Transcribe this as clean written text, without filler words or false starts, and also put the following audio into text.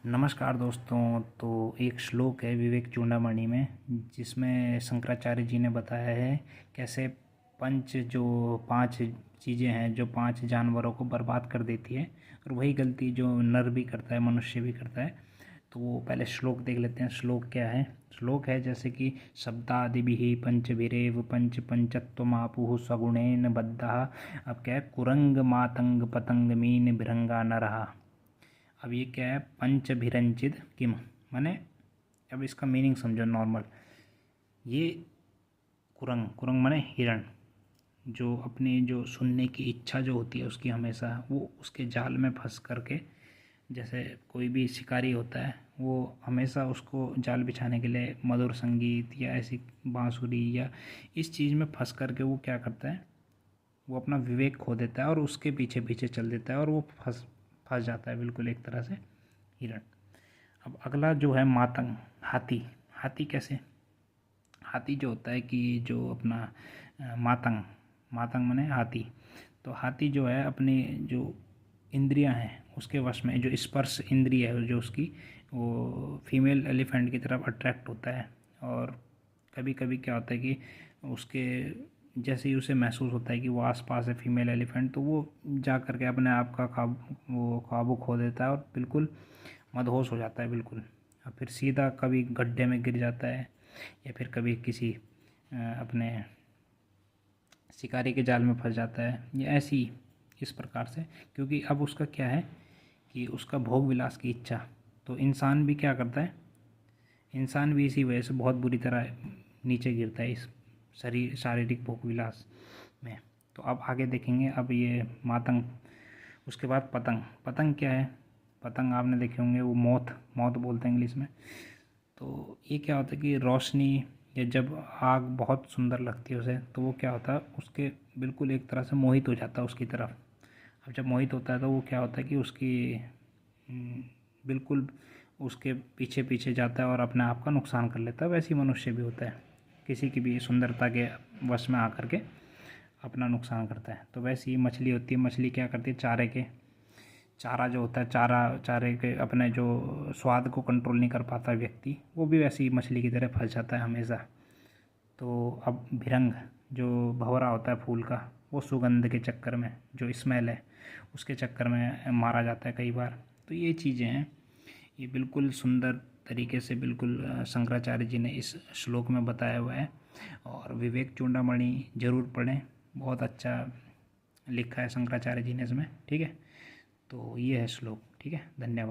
नमस्कार दोस्तों। तो एक श्लोक है विवेक चूड़ामणि में, जिसमें शंकराचार्य जी ने बताया है कैसे पांच चीज़ें हैं जो पांच जानवरों को बर्बाद कर देती है, और वही गलती जो नर भी करता है, मनुष्य भी करता है। तो वो पहले श्लोक देख लेते हैं। श्लोक क्या है? श्लोक है जैसे कि शब्दादिभिः पंचभिरेव पंच पंचत्वमापुः सगुणेन बद्धः। अब क्या है? कुरंग मातंग पतंग मीन भृंगा नरः। अब ये क्या है? पंचभिरंचित किम, माने अब इसका मीनिंग समझो नॉर्मल। ये कुरंग, कुरंग माने हिरण, जो अपनी जो सुनने की इच्छा जो होती है उसकी, हमेशा वो उसके जाल में फंस करके, जैसे कोई भी शिकारी होता है वो हमेशा उसको जाल बिछाने के लिए मधुर संगीत या ऐसी बांसुरी या इस चीज़ में फंस करके वो क्या करता है, वो अपना विवेक खो देता है और उसके पीछे पीछे चल देता है और वो फंस फंस जाता है, बिल्कुल एक तरह से हिरण। अब अगला जो है मातंग, हाथी। हाथी कैसे? हाथी जो होता है कि जो अपना मातंग, मातंग माने हाथी। तो हाथी जो है अपनी जो इंद्रियां हैं उसके वश में, जो स्पर्श इंद्रिय है जो उसकी, वो फीमेल एलिफेंट की तरफ अट्रैक्ट होता है। और कभी कभी क्या होता है कि उसके जैसे ही उसे महसूस होता है कि वो आसपास है फीमेल एलिफेंट, तो वो जा करके अपने आप का काबू खो देता है और बिल्कुल मदहोश हो जाता है बिल्कुल। और फिर सीधा कभी गड्ढे में गिर जाता है या फिर कभी किसी अपने शिकारी के जाल में फंस जाता है, या ऐसी इस प्रकार से। क्योंकि अब उसका क्या है कि उसका भोग विलास की इच्छा, तो इंसान भी क्या करता है, इंसान भी इसी वजह से बहुत बुरी तरह नीचे गिरता है इस शारीरिक भोग विलास में। तो अब आगे देखेंगे। अब ये मातंग, उसके बाद पतंग। पतंग क्या है? पतंग आपने देखे होंगे, वो मौत, मौत बोलते हैं इंग्लिश में। तो ये क्या होता है कि रोशनी या जब आग बहुत सुंदर लगती है उसे, तो वो क्या होता है, उसके बिल्कुल एक तरह से मोहित हो जाता है उसकी तरफ। अब जब मोहित होता है तो वो क्या होता है कि उसकी बिल्कुल उसके पीछे पीछे जाता है और अपने आप का नुकसान कर लेता है। वैसे ही मनुष्य भी होता है, किसी की भी सुंदरता के वश में आकर के अपना नुकसान करता है। तो वैसे ही मछली होती है। मछली क्या करती है? चारा जो होता है, चारे के अपने जो स्वाद को कंट्रोल नहीं कर पाता व्यक्ति, वो भी वैसे ही मछली की तरह फंस जाता है हमेशा। तो अब भिरंग, जो भंवरा होता है फूल का, वो सुगंध के चक्कर में, जो स्मेल है उसके चक्कर में मारा जाता है कई बार। तो ये चीज़ें हैं, ये बिल्कुल सुंदर तरीके से बिल्कुल शंकराचार्य जी ने इस श्लोक में बताया हुआ है। और विवेक चूड़ामणि जरूर पढ़ें, बहुत अच्छा लिखा है शंकराचार्य जी ने इसमें। ठीक है, तो ये है श्लोक। ठीक है, धन्यवाद।